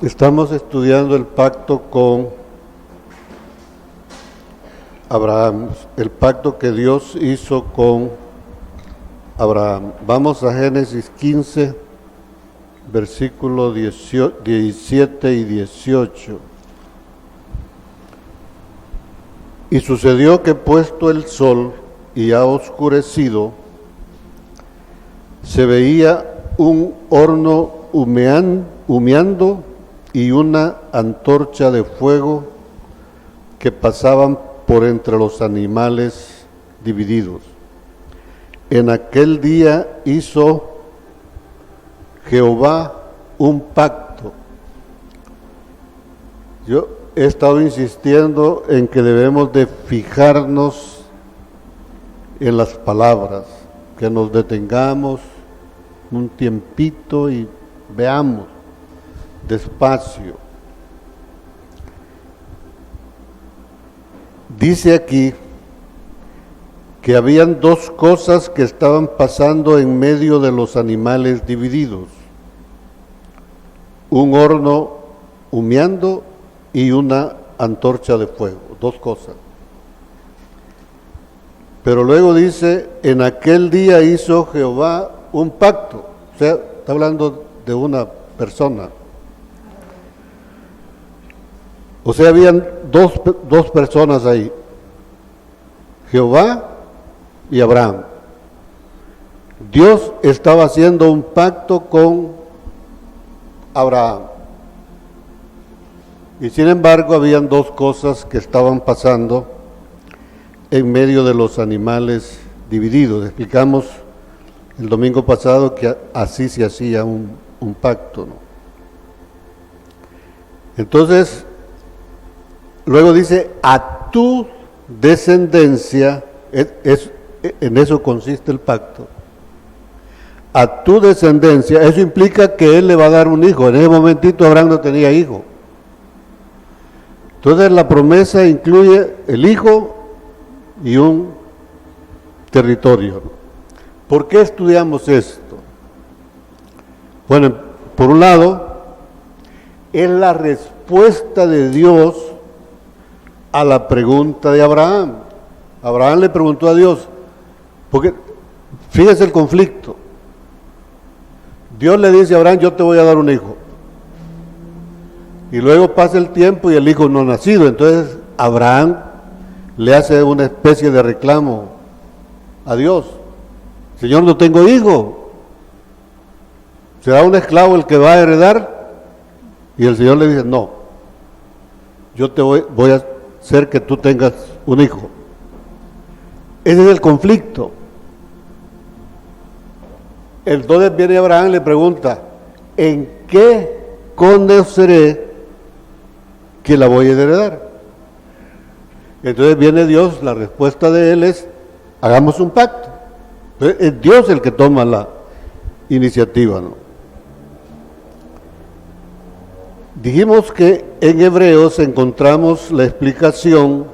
Estamos estudiando el pacto con Abraham, el pacto que Dios hizo con Abraham. Vamos a Génesis 15, versículos 17 y 18. Y sucedió que puesto el sol y ha oscurecido, se veía un horno humeando y una antorcha de fuego que pasaban por entre los animales divididos. En aquel día hizo Jehová un pacto. Yo he estado insistiendo en que debemos de fijarnos en las palabras, que nos detengamos un tiempito y veamos despacio. Dice aquí que habían dos cosas que estaban pasando en medio de los animales divididos: un horno humeando y una antorcha de fuego, dos cosas. Pero luego dice, en aquel día hizo Jehová un pacto, o sea, está hablando de una persona. O sea, habían dos personas ahí, Jehová y Abraham. Dios estaba haciendo un pacto con Abraham. Y sin embargo, habían dos cosas que estaban pasando en medio de los animales divididos. Explicamos el domingo pasado que así se hacía un pacto, ¿no? Entonces, luego dice, a tu descendencia, en eso consiste el pacto, a tu descendencia. Eso implica que él le va a dar un hijo. En ese momentito Abraham no tenía hijo. Entonces la promesa incluye el hijo y un territorio. ¿Por qué estudiamos esto? Bueno, por un lado, es la respuesta de Dios a la pregunta de Abraham. Abraham le preguntó a Dios, porque fíjese el conflicto. Dios le dice a Abraham, yo te voy a dar un hijo. Y luego pasa el tiempo y el hijo no ha nacido. Entonces Abraham le hace una especie de reclamo a Dios. Señor, no tengo hijo. ¿Será un esclavo el que va a heredar? Y el Señor le dice, no, yo te voy a hacer que tú tengas un hijo. Ese es el conflicto. Entonces viene Abraham y le pregunta, ¿en qué conoceré que la voy a heredar? Entonces viene Dios, la respuesta de él es, hagamos un pacto. Entonces, es Dios el que toma la iniciativa, ¿no? Dijimos que en Hebreos encontramos la explicación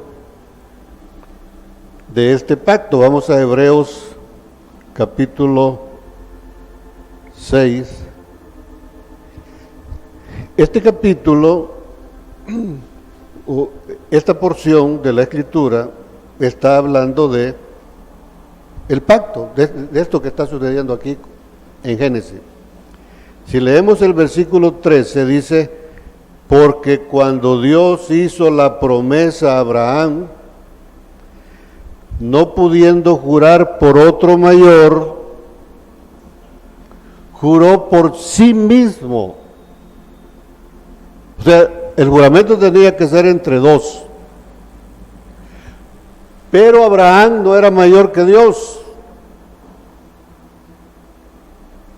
de este pacto. Vamos a Hebreos capítulo 6. Este capítulo, esta porción de la Escritura está hablando de el pacto, de esto que está sucediendo aquí en Génesis. Si leemos el versículo 13, dice, porque cuando Dios hizo la promesa a Abraham, no pudiendo jurar por otro mayor, juró por sí mismo. O sea, el juramento tenía que ser entre dos. Pero Abraham no era mayor que Dios.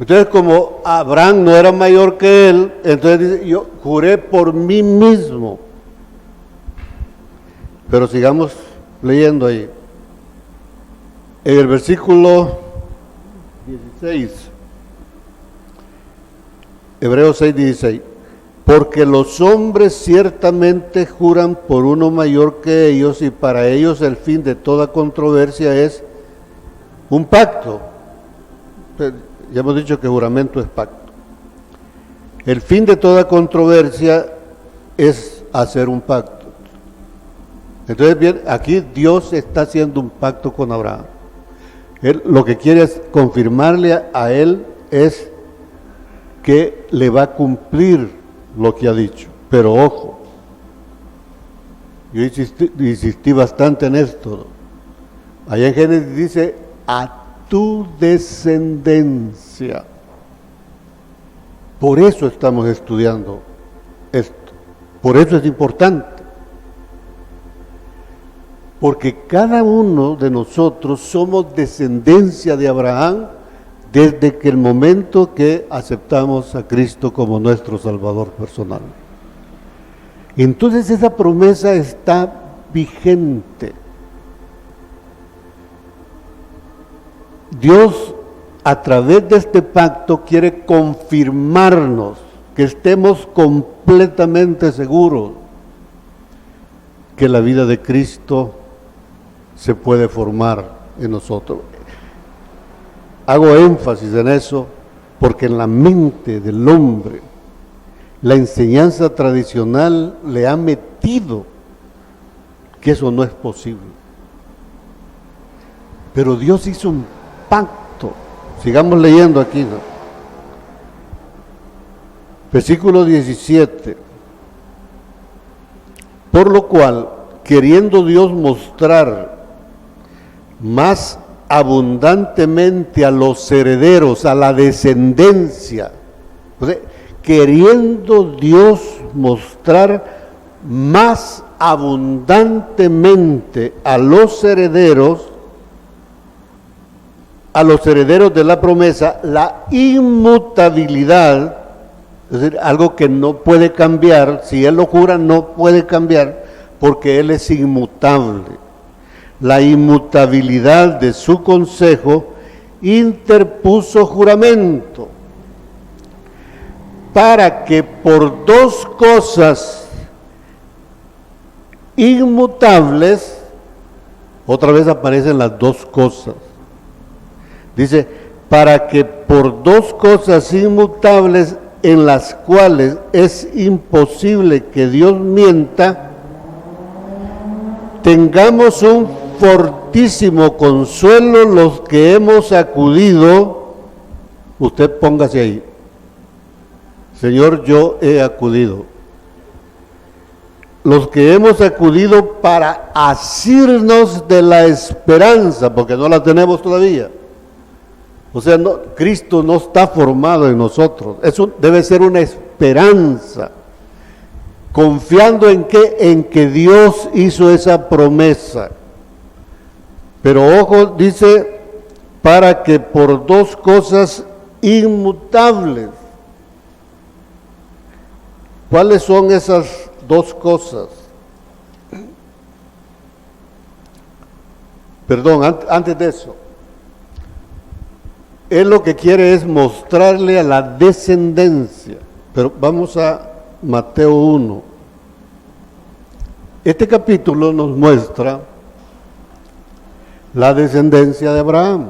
Entonces, como Abraham no era mayor que él, entonces dice, yo juré por mí mismo. Pero sigamos leyendo ahí. En el versículo 16, Hebreos 6, 16. Porque los hombres ciertamente juran por uno mayor que ellos, y para ellos el fin de toda controversia es un pacto. Ya hemos dicho que juramento es pacto. El fin de toda controversia es hacer un pacto. Entonces, bien, aquí Dios está haciendo un pacto con Abraham. Él lo que quiere es confirmarle a él es que le va a cumplir lo que ha dicho. Pero ojo, yo insistí bastante en esto. Allá en Génesis dice, a tu descendencia. Por eso estamos estudiando esto. Por eso es importante. Porque cada uno de nosotros somos descendencia de Abraham desde que el momento que aceptamos a Cristo como nuestro Salvador personal. Entonces esa promesa está vigente. Dios, a través de este pacto, quiere confirmarnos que estemos completamente seguros que la vida de Cristo se puede formar en nosotros. Hago énfasis en eso porque en la mente del hombre la enseñanza tradicional le ha metido que eso no es posible. Pero Dios hizo un pacto. Sigamos leyendo aquí, ¿no? Versículo 17. Por lo cual, queriendo Dios mostrar más abundantemente a los herederos, a la descendencia, o sea, queriendo Dios mostrar más abundantemente a los herederos de la promesa, la inmutabilidad, es decir, algo que no puede cambiar. Si Él lo jura, no puede cambiar, porque Él es inmutable. La inmutabilidad de su consejo interpuso juramento, para que por dos cosas inmutables, otra vez aparecen las dos cosas, dice, para que por dos cosas inmutables en las cuales es imposible que Dios mienta, tengamos un fortísimo consuelo los que hemos acudido. Usted póngase ahí, Señor, yo he acudido. Los que hemos acudido para asirnos de la esperanza, porque no la tenemos todavía. O sea, no, Cristo no está formado en nosotros. Eso debe ser una esperanza. Confiando en que Dios hizo esa promesa. Pero ojo, dice, para que por dos cosas inmutables. ¿Cuáles son esas dos cosas? Perdón, antes de eso. Él lo que quiere es mostrarle a la descendencia. Pero vamos a Mateo 1. Este capítulo nos muestra la descendencia de Abraham.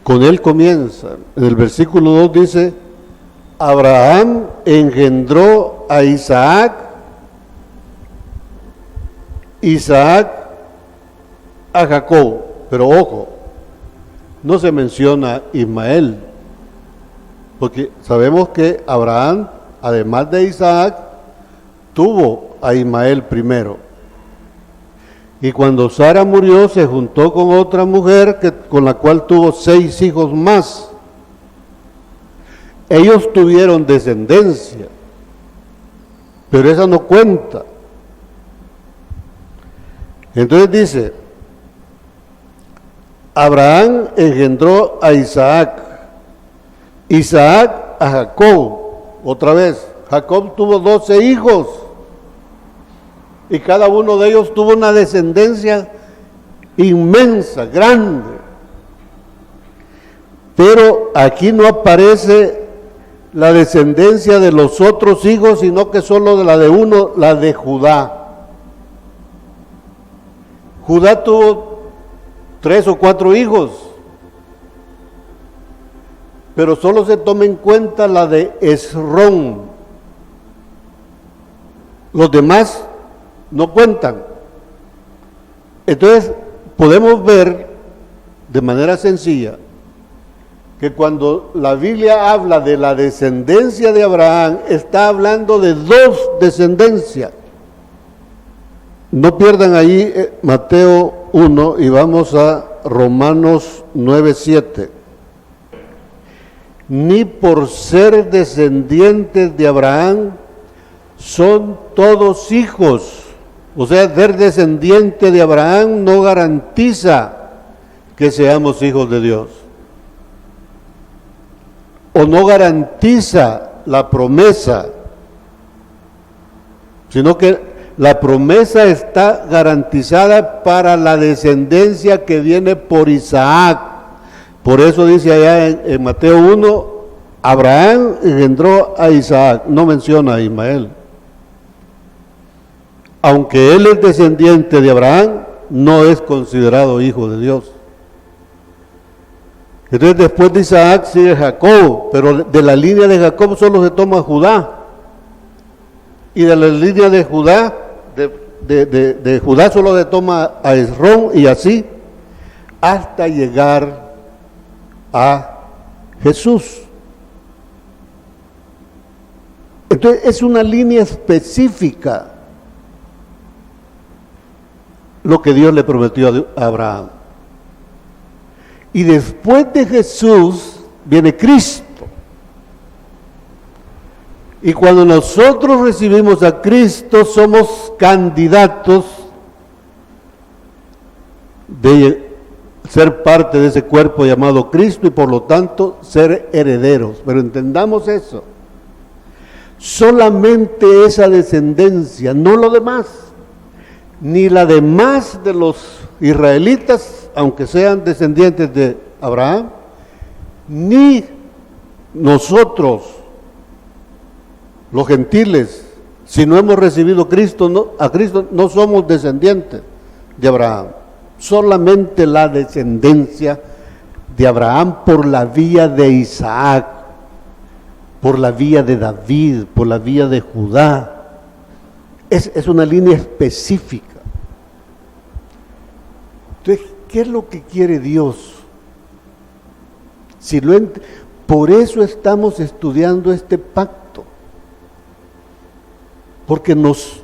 Con él comienza. En el versículo 2 dice, Abraham engendró a Isaac, Isaac a Jacob. Pero ojo, no se menciona Ismael, porque sabemos que Abraham, además de Isaac, tuvo a Ismael primero. Y cuando Sara murió, se juntó con otra mujer con la cual tuvo 6 hijos más. Ellos tuvieron descendencia, pero esa no cuenta. Entonces dice, Abraham engendró a Isaac, Isaac a Jacob. Otra vez, Jacob tuvo 12 hijos y cada uno de ellos tuvo una descendencia inmensa, grande. Pero aquí no aparece la descendencia de los otros hijos, sino que solo de la de uno, la de Judá. Judá tuvo 3 o 4 hijos, pero solo se toma en cuenta la de Esrón. Los demás no cuentan. Entonces, podemos ver de manera sencilla que cuando la Biblia habla de la descendencia de Abraham, está hablando de dos descendencias. No pierdan ahí Mateo 1 y vamos a Romanos 9:7. Ni por ser descendientes de Abraham son todos hijos. O sea, ser descendiente de Abraham no garantiza que seamos hijos de Dios. O no garantiza la promesa, sino que la promesa está garantizada para la descendencia que viene por Isaac. Por eso dice allá en Mateo 1, Abraham engendró a Isaac, no menciona a Ismael. Aunque él es descendiente de Abraham, no es considerado hijo de Dios. Entonces después de Isaac sigue Jacob, pero de la línea de Jacob solo se toma Judá. Y de la línea de Judá, de Judá solo se toma a Esrón y así, hasta llegar a Jesús. Entonces es una línea específica lo que Dios le prometió a Abraham. Y después de Jesús viene Cristo. Y cuando nosotros recibimos a Cristo, somos candidatos de ser parte de ese cuerpo llamado Cristo y por lo tanto ser herederos. Pero entendamos eso. Solamente esa descendencia, no lo demás, ni la demás de los israelitas, aunque sean descendientes de Abraham, ni nosotros, los gentiles, si no hemos recibido a Cristo, no somos descendientes de Abraham. Solamente la descendencia de Abraham por la vía de Isaac, por la vía de David, por la vía de Judá. Es una línea específica. Entonces, ¿qué es lo que quiere Dios? Por eso estamos estudiando este pacto, porque nos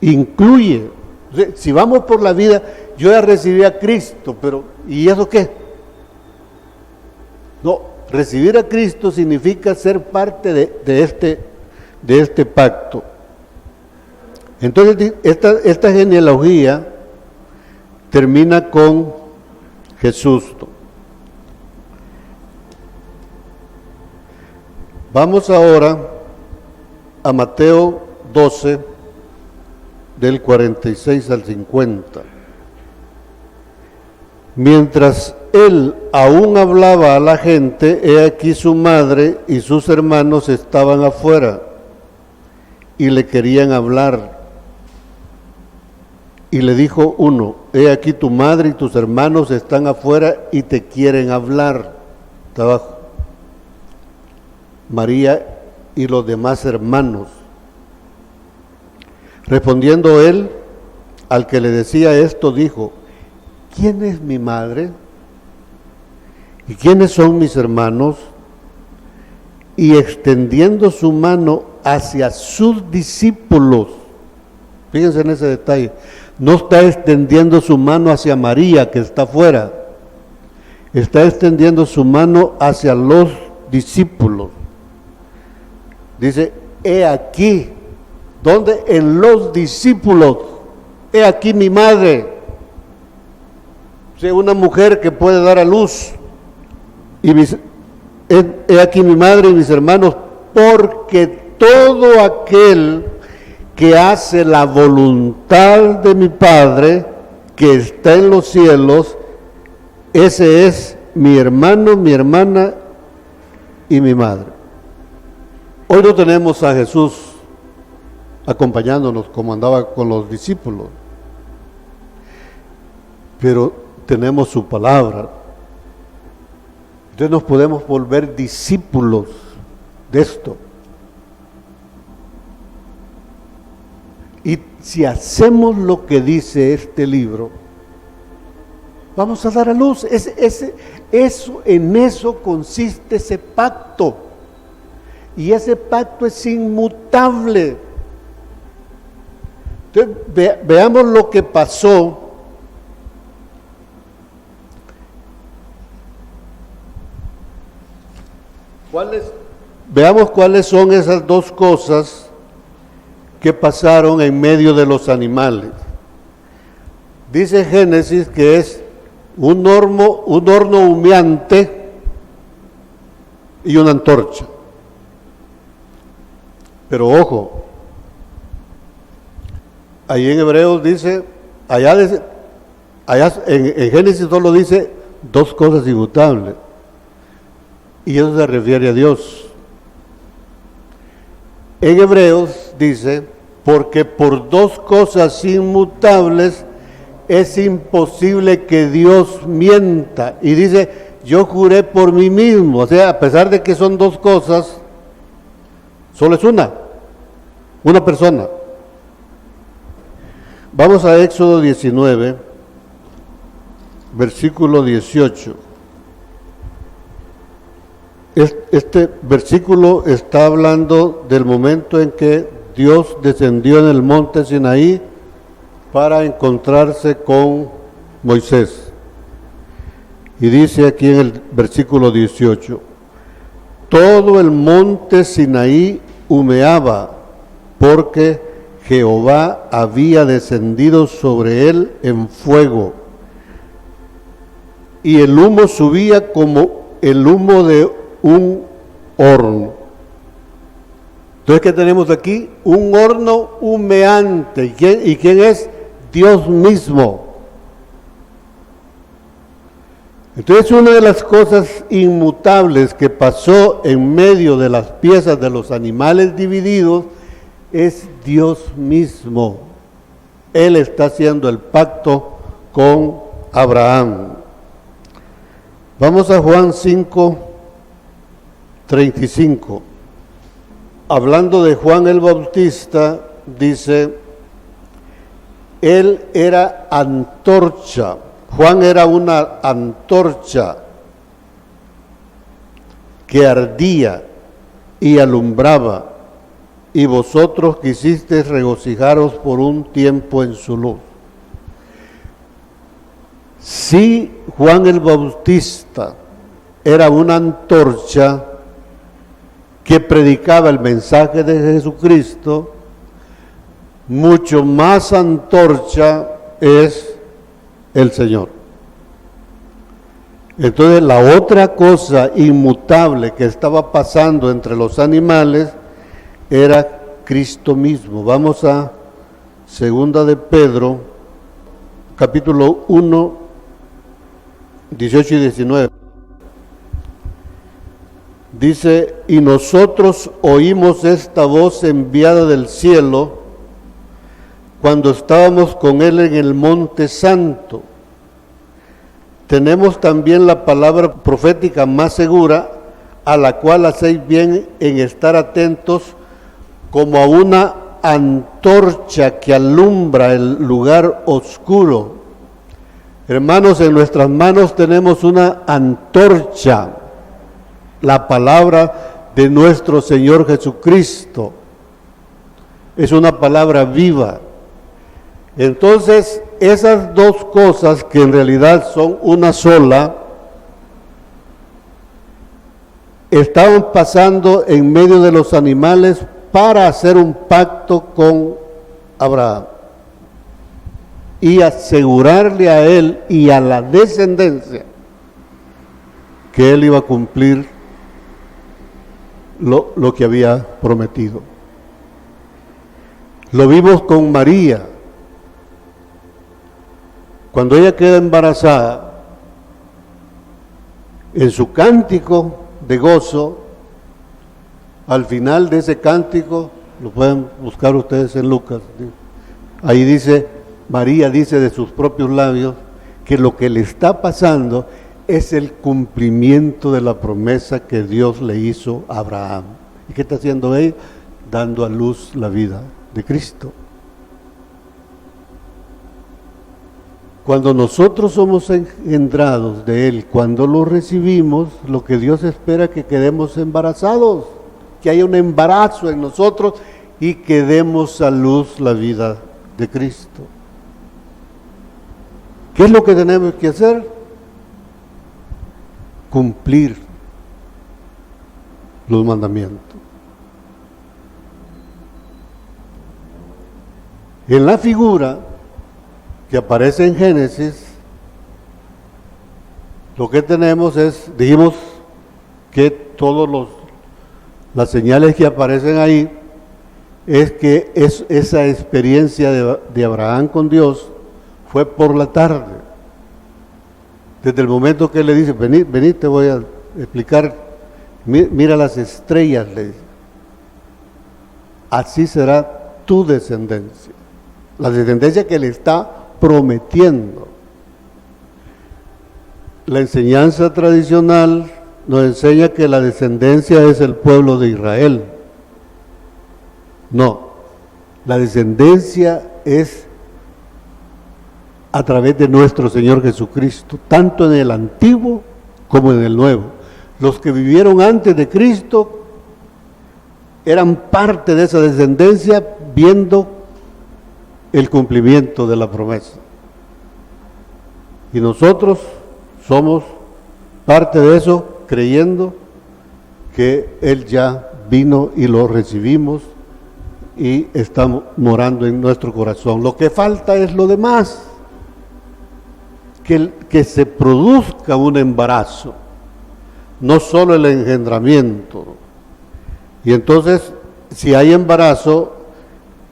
incluye. O sea, si vamos por la vida, yo ya recibí a Cristo, pero ¿y eso qué? No, recibir a Cristo significa ser parte de este pacto. Entonces, esta genealogía termina con Jesús. Vamos ahora a Mateo 12, del 46 al 50. Mientras él aún hablaba a la gente, he aquí su madre y sus hermanos estaban afuera y le querían hablar. Y le dijo uno, he aquí tu madre y tus hermanos están afuera y te quieren hablar. Está abajo. María y los demás hermanos. Respondiendo él, al que le decía esto, dijo, ¿quién es mi madre? ¿Y quiénes son mis hermanos? Y extendiendo su mano hacia sus discípulos, fíjense en ese detalle, no está extendiendo su mano hacia María, que está afuera, está extendiendo su mano hacia los discípulos. Dice, he aquí, ¿dónde? En los discípulos, he aquí mi madre. O sea, una mujer que puede dar a luz, y he aquí mi madre y mis hermanos, porque todo aquel que hace la voluntad de mi Padre, que está en los cielos, ese es mi hermano, mi hermana y mi madre. Hoy no tenemos a Jesús acompañándonos como andaba con los discípulos, pero tenemos su palabra. Entonces nos podemos volver discípulos de esto. Y si hacemos lo que dice este libro, vamos a dar a luz. En eso consiste ese pacto. Y ese pacto es inmutable. Entonces, veamos lo que pasó Veamos cuáles son esas dos cosas que pasaron en medio de los animales. Dice Génesis que es un horno humeante y una antorcha. Pero ojo, ahí en Hebreos dice, allá en Génesis solo dice dos cosas inmutables. Y eso se refiere a Dios. En Hebreos dice, porque por dos cosas inmutables es imposible que Dios mienta. Y dice, yo juré por mí mismo. O sea, a pesar de que son dos cosas, solo es una persona. Vamos a Éxodo 19, versículo 18. Este versículo está hablando del momento en que Dios descendió en el monte Sinaí para encontrarse con Moisés. Y dice aquí en el versículo 18, todo el monte Sinaí humeaba, porque Jehová había descendido sobre él en fuego, y el humo subía como el humo de un horno. Entonces, ¿qué tenemos aquí? Un horno humeante. ¿Y quién es? Dios mismo. Entonces, una de las cosas inmutables que pasó en medio de las piezas de los animales divididos es Dios mismo. Él está haciendo el pacto con Abraham. Vamos a Juan 5:35. Hablando de Juan el Bautista, dice, él era antorcha. Juan era una antorcha que ardía y alumbraba, y vosotros quisisteis regocijaros por un tiempo en su luz. Si Juan el Bautista era una antorcha que predicaba el mensaje de Jesucristo, mucho más antorcha es el Señor. Entonces, la otra cosa inmutable que estaba pasando entre los animales era Cristo mismo. Vamos a Segunda de Pedro, capítulo 1, 18 y 19. Dice, y nosotros oímos esta voz enviada del cielo cuando estábamos con él en el monte santo. Tenemos también la palabra profética más segura, a la cual hacéis bien en estar atentos como a una antorcha que alumbra el lugar oscuro. Hermanos, en nuestras manos tenemos una antorcha, la palabra de nuestro Señor Jesucristo. Es una palabra viva. Entonces, esas dos cosas que en realidad son una sola, estaban pasando en medio de los animales para hacer un pacto con Abraham y asegurarle a él y a la descendencia que él iba a cumplir lo que había prometido. Lo vimos con María. Cuando ella queda embarazada, en su cántico de gozo, al final de ese cántico, lo pueden buscar ustedes en Lucas, ahí dice, María dice de sus propios labios, que lo que le está pasando es el cumplimiento de la promesa que Dios le hizo a Abraham. ¿Y qué está haciendo él? Dando a luz la vida de Cristo. Cuando nosotros somos engendrados de Él, cuando lo recibimos, lo que Dios espera es que quedemos embarazados, que haya un embarazo en nosotros y que demos a luz la vida de Cristo. ¿Qué es lo que tenemos que hacer? Cumplir los mandamientos. En la figura que aparece en Génesis, lo que tenemos es, dijimos que todas las señales que aparecen ahí, es que esa experiencia de Abraham con Dios fue por la tarde. Desde el momento que él le dice, vení, te voy a explicar, mira las estrellas, le dice. Así será tu descendencia. La descendencia que le está prometiendo. La enseñanza tradicional nos enseña que la descendencia es el pueblo de Israel. No, la descendencia es a través de nuestro Señor Jesucristo, tanto en el Antiguo como en el Nuevo. Los que vivieron antes de Cristo eran parte de esa descendencia viendo el cumplimiento de la promesa. Y nosotros somos parte de eso, creyendo que Él ya vino y lo recibimos y está morando en nuestro corazón. Lo que falta es lo demás, que se produzca un embarazo, no solo el engendramiento. Y entonces, si hay embarazo,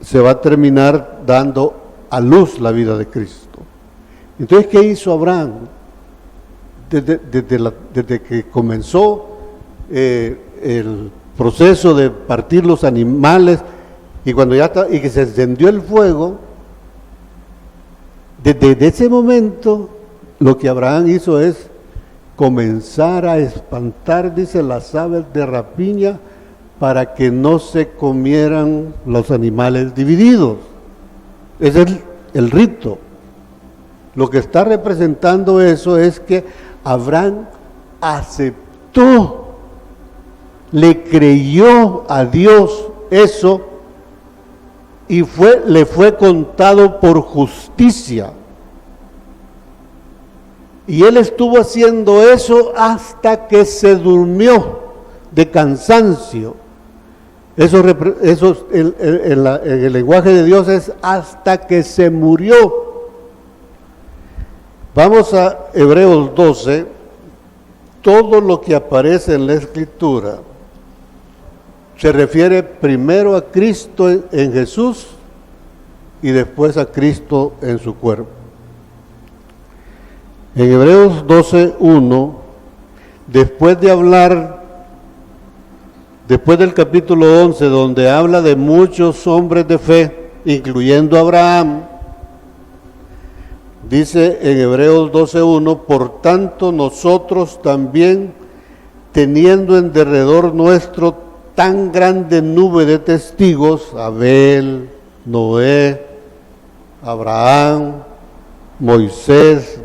se va a terminar dando a luz la vida de Cristo. Entonces, ¿qué hizo Abraham? Desde que comenzó el proceso de partir los animales y cuando y que se encendió el fuego, desde ese momento lo que Abraham hizo es comenzar a espantar, dice, las aves de rapiña para que no se comieran los animales divididos. Ese es el rito. Lo que está representando eso es que Abraham aceptó, le creyó a Dios eso y le fue contado por justicia. Y él estuvo haciendo eso hasta que se durmió de cansancio. Eso en el lenguaje de Dios es hasta que se murió. Vamos a Hebreos 12. Todo lo que aparece en la Escritura se refiere primero a Cristo en Jesús y después a Cristo en su cuerpo. En Hebreos 12:1, después del capítulo 11, donde habla de muchos hombres de fe, incluyendo a Abraham, dice en Hebreos 12:1, por tanto nosotros también, teniendo en derredor nuestro tan grande nube de testigos, Abel, Noé, Abraham, Moisés,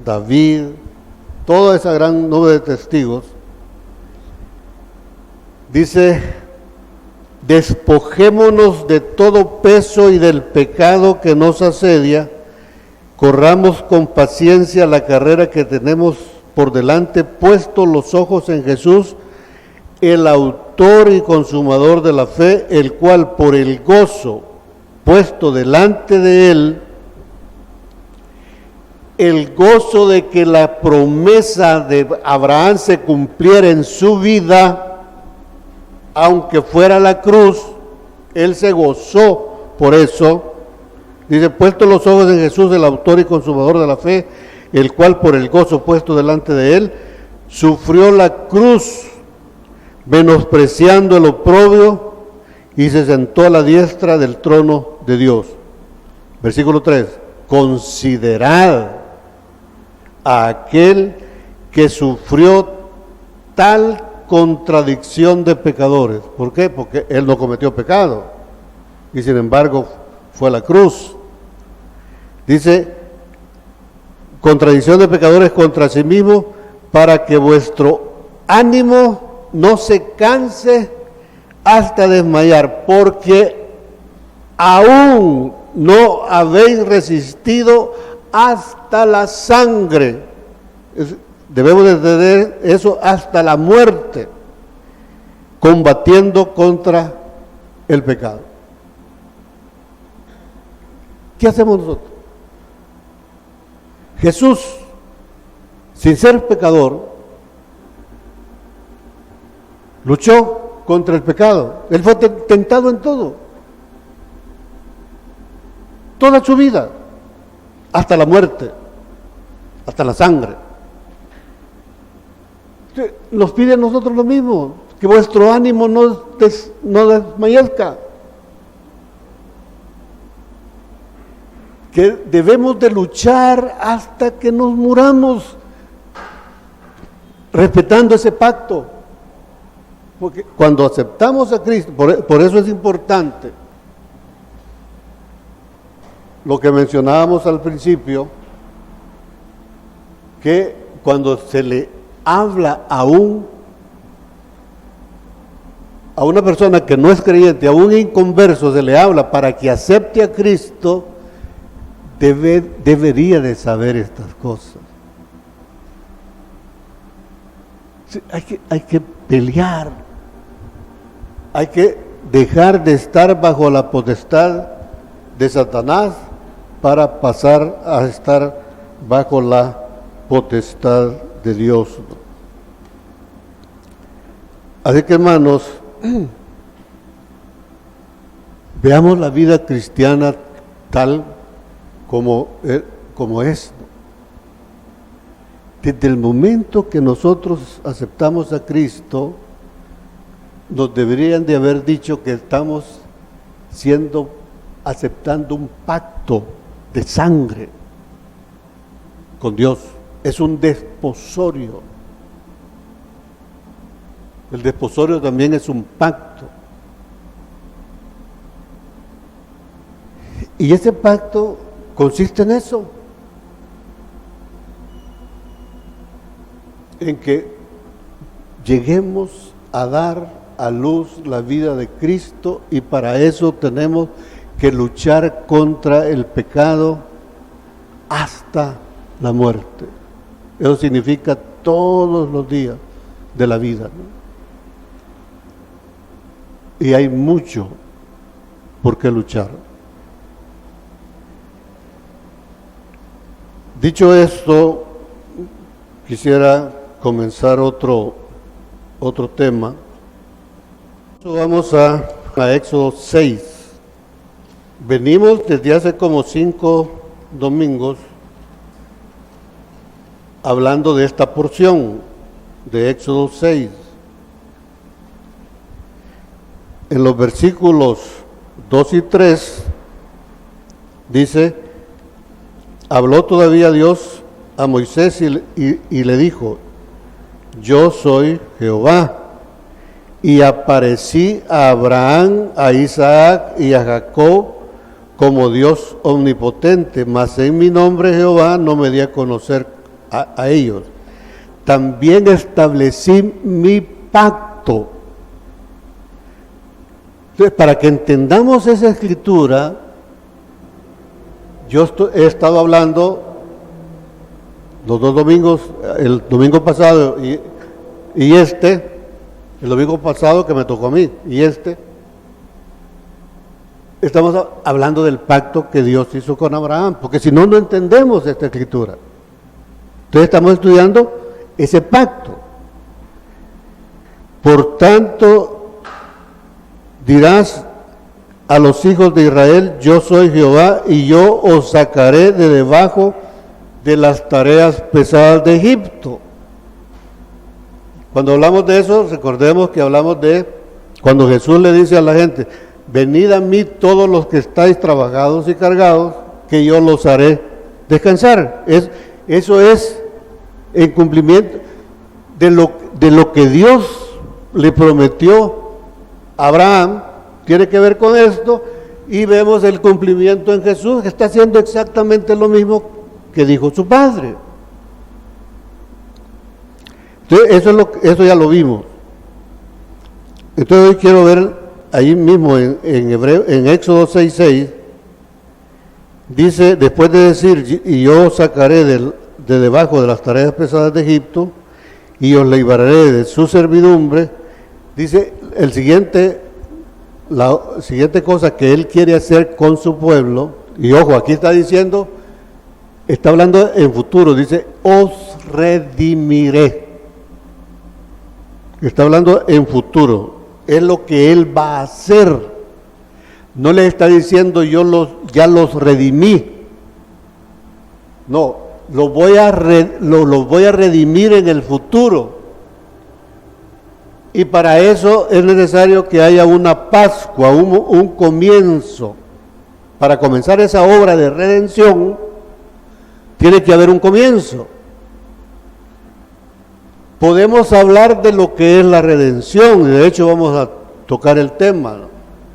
David, toda esa gran nube de testigos, dice, despojémonos de todo peso y del pecado que nos asedia, corramos con paciencia la carrera que tenemos por delante, puestos los ojos en Jesús, el autor y consumador de la fe, el cual por el gozo puesto delante de él, el gozo de que la promesa de Abraham se cumpliera en su vida, aunque fuera la cruz, él se gozó por eso. Dice, puesto los ojos en Jesús, el autor y consumador de la fe, el cual por el gozo puesto delante de él, sufrió la cruz, menospreciando el oprobio, y se sentó a la diestra del trono de Dios. Versículo 3, considerad a aquel que sufrió tal contradicción de pecadores. ¿Por qué? Porque él no cometió pecado y sin embargo fue a la cruz. Dice, contradicción de pecadores contra sí mismo, para que vuestro ánimo no se canse hasta desmayar, porque aún no habéis resistido hasta la sangre. Debemos de tener eso hasta la muerte, combatiendo contra el pecado. ¿Qué hacemos nosotros? Jesús, sin ser pecador, luchó contra el pecado. Él fue tentado en todo, toda su vida, hasta la muerte, hasta la sangre. Nos pide a nosotros lo mismo, que vuestro ánimo no desmayezca, que debemos de luchar hasta que nos muramos, respetando ese pacto, porque cuando aceptamos a Cristo, por eso es importante lo que mencionábamos al principio, que cuando se le habla a una persona que no es creyente, a un inconverso, se le habla para que acepte a Cristo, debería de saber estas cosas. Sí, hay que pelear, hay que dejar de estar bajo la potestad de Satanás para pasar a estar bajo la potestad de Dios. Así que, hermanos, veamos la vida cristiana tal como es. Desde el momento que nosotros aceptamos a Cristo, nos deberían de haber dicho que estamos aceptando un pacto de sangre con Dios. Es un desposorio. El desposorio también es un pacto. Y ese pacto consiste en eso, en que lleguemos a dar a luz la vida de Cristo, y para eso tenemos que luchar contra el pecado hasta la muerte. Eso significa todos los días de la vida, ¿no? Y hay mucho por qué luchar. Dicho esto, quisiera comenzar otro tema. Vamos a Éxodo 6. Venimos desde hace como 5 domingos hablando de esta porción de Éxodo 6. En los versículos 2 y 3 dice: habló todavía Dios a Moisés y le dijo: yo soy Jehová, y aparecí a Abraham, a Isaac y a Jacob como Dios omnipotente, mas en mi nombre Jehová no me di a conocer a ellos. También establecí mi pacto. Entonces, para que entendamos esa escritura, yo he estado hablando los 2 domingos, el domingo pasado y el domingo pasado que me tocó a mí, y estamos hablando del pacto que Dios hizo con Abraham, porque si no, no entendemos esta escritura. Entonces estamos estudiando ese pacto. Por tanto, dirás a los hijos de Israel: yo soy Jehová, y yo os sacaré de debajo de las tareas pesadas de Egipto. Cuando hablamos de eso, recordemos que hablamos de cuando Jesús le dice a la gente: venid a mí todos los que estáis trabajados y cargados, que yo los haré descansar. Eso es en cumplimiento. de lo que Dios le prometió a Abraham, tiene que ver con esto, y vemos el cumplimiento en Jesús, que está haciendo exactamente lo mismo que dijo su padre. Entonces, eso ya lo vimos. Entonces hoy quiero ver ahí mismo en Éxodo 6:6, dice, después de decir, y yo os sacaré de debajo de las tareas pesadas de Egipto, y os libraré de su servidumbre, dice la siguiente cosa que él quiere hacer con su pueblo, y ojo, aquí está diciendo, está hablando en futuro, dice, os redimiré. Está hablando en futuro, es lo que él va a hacer. No le está diciendo ya los redimí. No, los voy a redimir en el futuro. Y para eso es necesario que haya una Pascua, un comienzo. Para comenzar esa obra de redención, tiene que haber un comienzo. Podemos hablar de lo que es la redención, y de hecho vamos a tocar el tema, ¿no?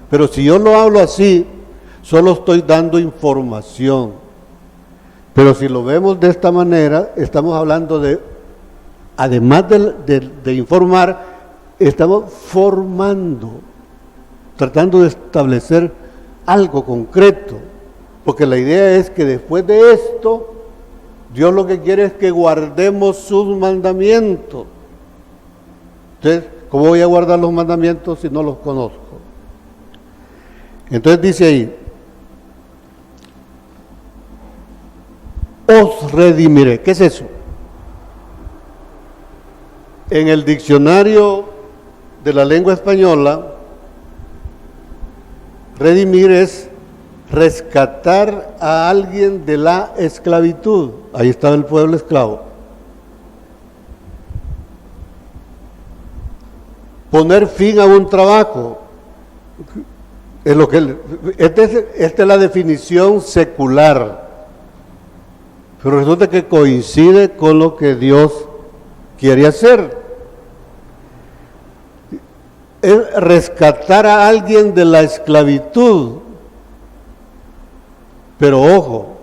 Pero si yo lo hablo así, solo estoy dando información. Pero si lo vemos de esta manera, estamos hablando de, además de informar, estamos formando, tratando de establecer algo concreto, porque la idea es que después de esto, Dios lo que quiere es que guardemos sus mandamientos. Entonces, ¿cómo voy a guardar los mandamientos si no los conozco? Entonces dice ahí, os redimiré. ¿Qué es eso? En el diccionario de la lengua española, redimir es rescatar a alguien de la esclavitud. Ahí estaba el pueblo esclavo. Poner fin a un trabajo. Es lo que esta es la definición secular. Pero resulta que coincide con lo que Dios quiere hacer. Es rescatar a alguien de la esclavitud. Pero ojo,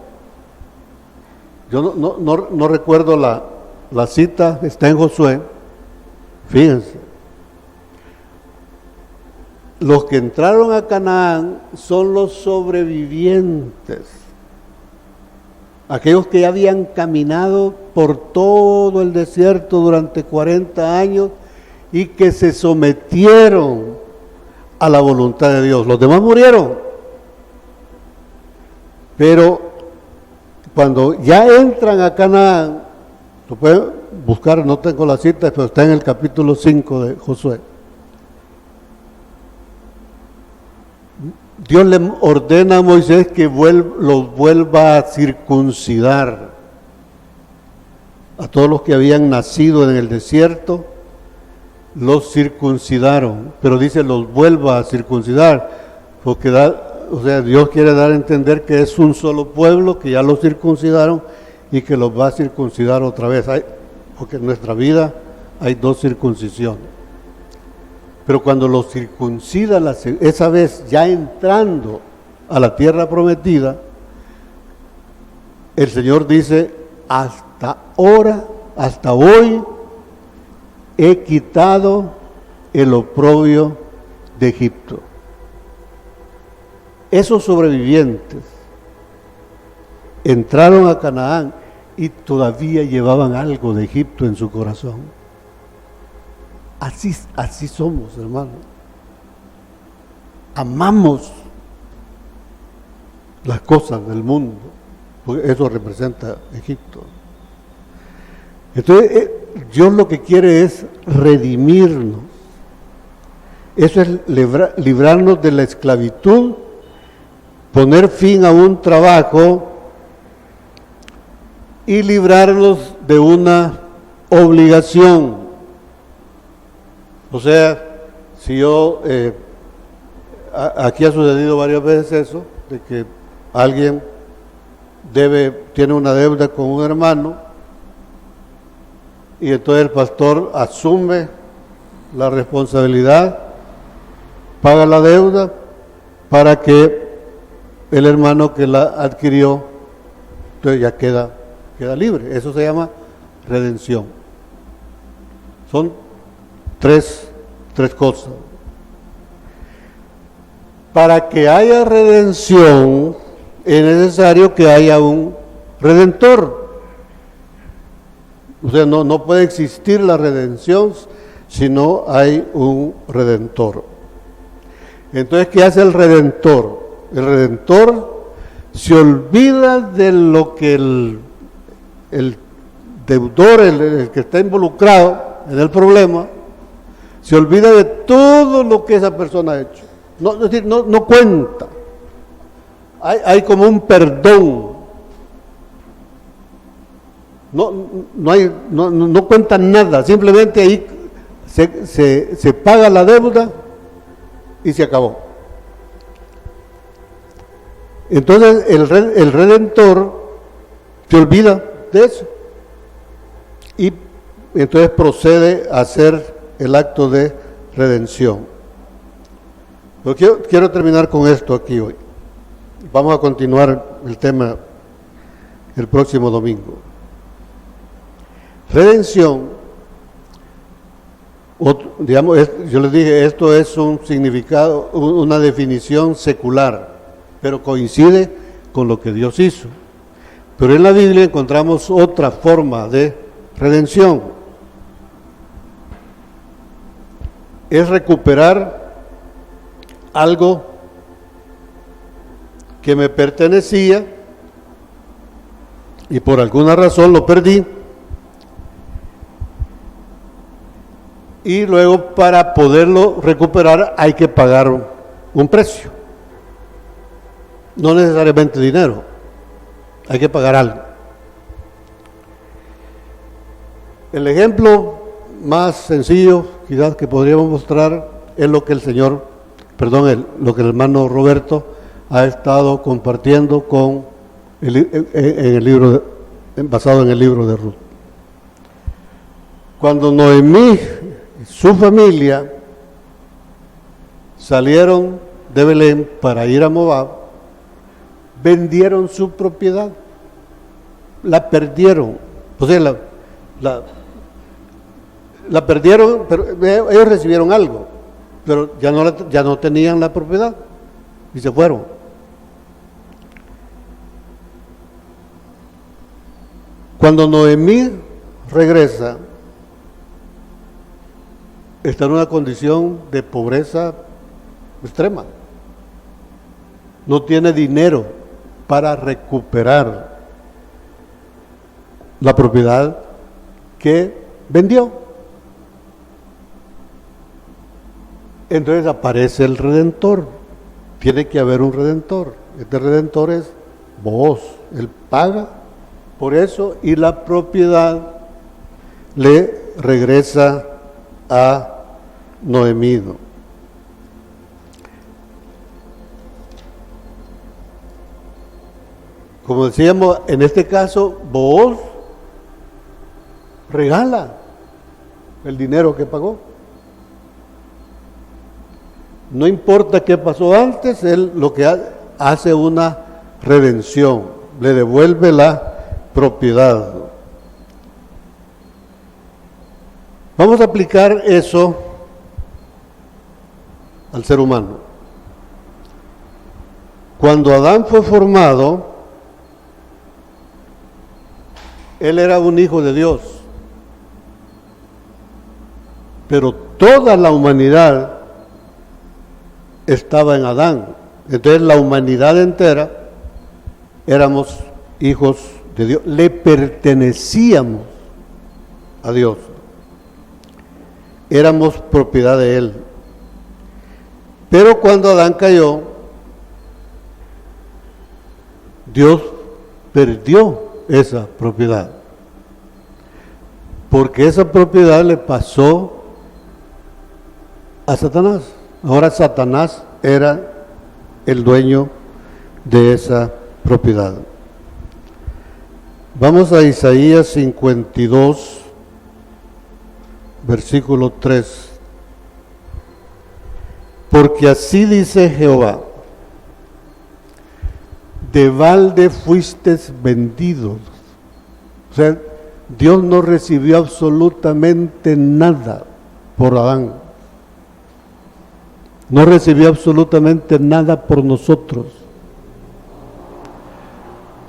yo no recuerdo la cita, está en Josué, fíjense. Los que entraron a Canaán son los sobrevivientes, aquellos que ya habían caminado por todo el desierto durante 40 años y que se sometieron a la voluntad de Dios. Los demás murieron. Pero cuando ya entran a Canaán, lo pueden buscar, no tengo la cita, pero está en el capítulo 5 de Josué. Dios le ordena a Moisés que los vuelva a circuncidar a todos los que habían nacido en el desierto, los circuncidaron, pero dice los vuelva a circuncidar, porque Dios quiere dar a entender que es un solo pueblo, que ya los circuncidaron y que los va a circuncidar otra vez, porque en nuestra vida hay dos circuncisiones. Pero cuando los circuncida esa vez, ya entrando a la tierra prometida, el Señor dice, hasta hoy, he quitado el oprobio de Egipto. Esos sobrevivientes entraron a Canaán y todavía llevaban algo de Egipto en su corazón. Así somos, hermano. Amamos las cosas del mundo, porque eso representa Egipto. Entonces, Dios lo que quiere es redimirnos. Eso es librarnos de la esclavitud, poner fin a un trabajo y librarnos de una obligación. O sea, si yo, aquí ha sucedido varias veces eso, de que alguien tiene una deuda con un hermano y entonces el pastor asume la responsabilidad, paga la deuda para que el hermano que la adquirió entonces ya queda libre. Eso se llama redención. Son tres cosas. Para que haya redención es necesario que haya un redentor. O sea, no puede existir la redención si no hay un redentor. Entonces, ¿qué hace el redentor? El redentor se olvida de lo que el deudor, el que está involucrado en el problema, se olvida de todo lo que esa persona ha hecho. Es decir, no cuenta. Hay como un perdón. No cuenta nada, simplemente ahí se paga la deuda y se acabó. Entonces el redentor se olvida de eso y entonces procede a hacer el acto de redención. Pero quiero terminar con esto aquí hoy. Vamos a continuar el tema el próximo domingo. Redención, yo les dije, esto es un significado, una definición secular, pero coincide con lo que Dios hizo. Pero en la Biblia encontramos otra forma de redención. Es recuperar algo que me pertenecía y por alguna razón lo perdí, y luego para poderlo recuperar hay que pagar un precio, no necesariamente dinero, hay que pagar algo. El ejemplo más sencillo quizás que podríamos mostrar es lo que lo que el hermano Roberto ha estado compartiendo basado en el libro de Ruth. Cuando Noemí y su familia salieron de Belén para ir a Moab, vendieron su propiedad, la perdieron, o sea, la perdieron, pero ellos recibieron algo, pero ya no tenían la propiedad y se fueron. Cuando Noemí regresa, está en una condición de pobreza extrema. No tiene dinero para recuperar la propiedad que vendió. Entonces aparece el Redentor. Tiene que haber un Redentor. Este Redentor es vos. Él paga por eso y la propiedad le regresa a Noemí. Como decíamos, en este caso, vos regala el dinero que pagó. No importa qué pasó antes, él lo que hace una redención, le devuelve la propiedad. Vamos a aplicar eso al ser humano. Cuando Adán fue formado, él era un hijo de Dios, pero toda la humanidad estaba en Adán. Entonces la humanidad entera éramos hijos de Dios, le pertenecíamos a Dios, éramos propiedad de Él. Pero cuando Adán cayó, Dios perdió esa propiedad, porque esa propiedad le pasó a Satanás. Ahora Satanás era el dueño de esa propiedad. Vamos a Isaías 52, versículo 3. Porque así dice Jehová: de balde fuisteis vendidos. O sea, Dios no recibió absolutamente nada por Adán. No recibió absolutamente nada por nosotros.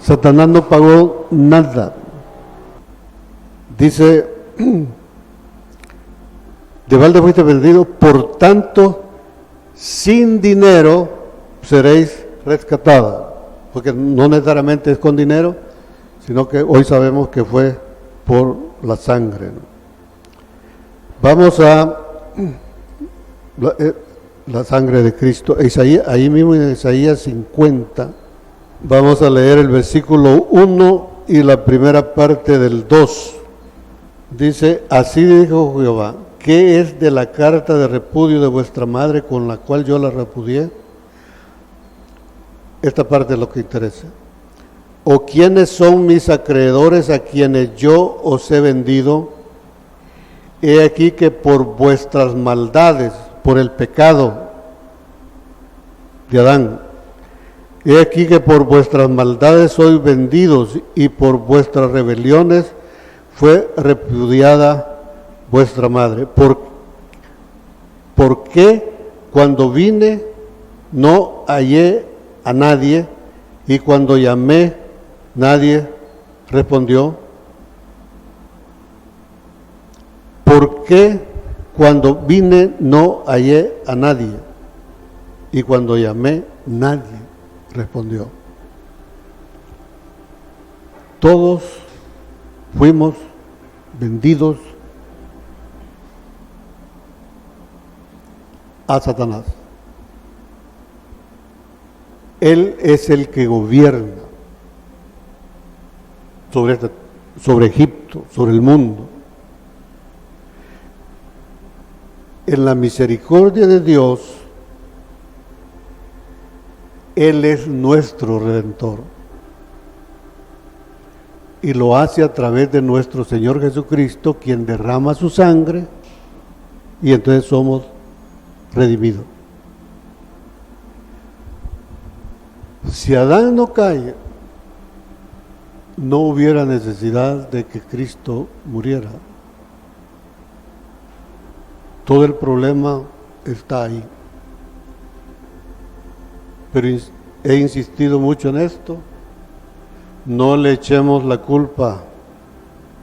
Satanás no pagó nada. Dice, de balde fuiste vendidos, por tanto, sin dinero seréis rescatados. Porque no necesariamente es con dinero, sino que hoy sabemos que fue por la sangre, ¿no? Vamos a la sangre de Cristo. Ahí mismo en Isaías 50, vamos a leer el versículo 1 y la primera parte del 2. Dice, así dijo Jehová: ¿qué es de la carta de repudio de vuestra madre con la cual yo la repudié? Esta parte es lo que interesa. ¿O quiénes son mis acreedores a quienes yo os he vendido? He aquí que por vuestras maldades, por el pecado de Adán, he aquí que por vuestras maldades sois vendidos, y por vuestras rebeliones fue repudiada vuestra madre. ¿Por qué cuando vine no hallé a nadie, y cuando llamé nadie respondió? ¿Por qué cuando vine no hallé a nadie, y cuando llamé nadie respondió? Todos fuimos vendidos a Satanás. Él es el que gobierna sobre Egipto, sobre el mundo. En la misericordia de Dios, Él es nuestro Redentor. Y lo hace a través de nuestro Señor Jesucristo, quien derrama su sangre, y entonces somos redimidos. Si Adán no cae, no hubiera necesidad de que Cristo muriera. Todo el problema está ahí. Pero he insistido mucho en esto. No le echemos la culpa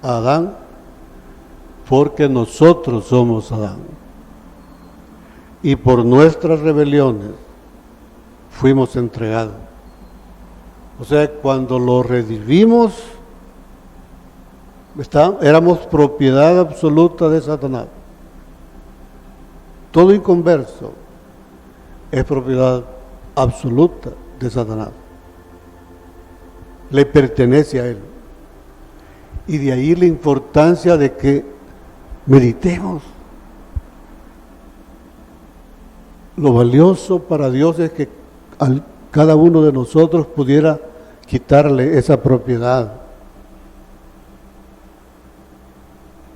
a Adán, porque nosotros somos Adán. Y por nuestras rebeliones fuimos entregados. O sea, cuando lo redimimos, éramos propiedad absoluta de Satanás. Todo inconverso es propiedad absoluta de Satanás. Le pertenece a él. Y de ahí la importancia de que meditemos. Lo valioso para Dios es que cada uno de nosotros pudiera quitarle esa propiedad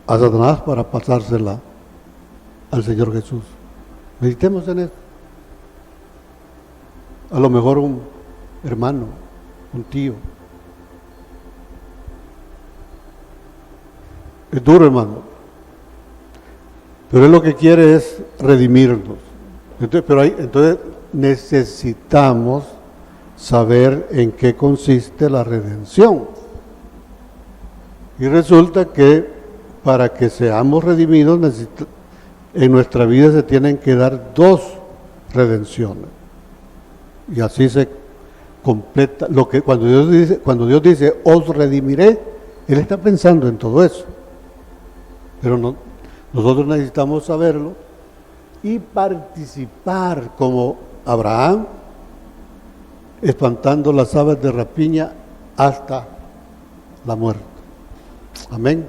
a Satanás para pasársela al Señor Jesús. Meditemos en eso. A lo mejor un hermano, un tío. Es duro, hermano, pero él lo que quiere es redimirnos. Entonces necesitamos saber en qué consiste la redención. Y resulta que para que seamos redimidos, en nuestra vida se tienen que dar dos redenciones. Y así se completa lo que cuando Dios dice os redimiré, Él está pensando en todo eso. Pero nosotros necesitamos saberlo y participar como Abraham, espantando las aves de rapiña hasta la muerte. Amén.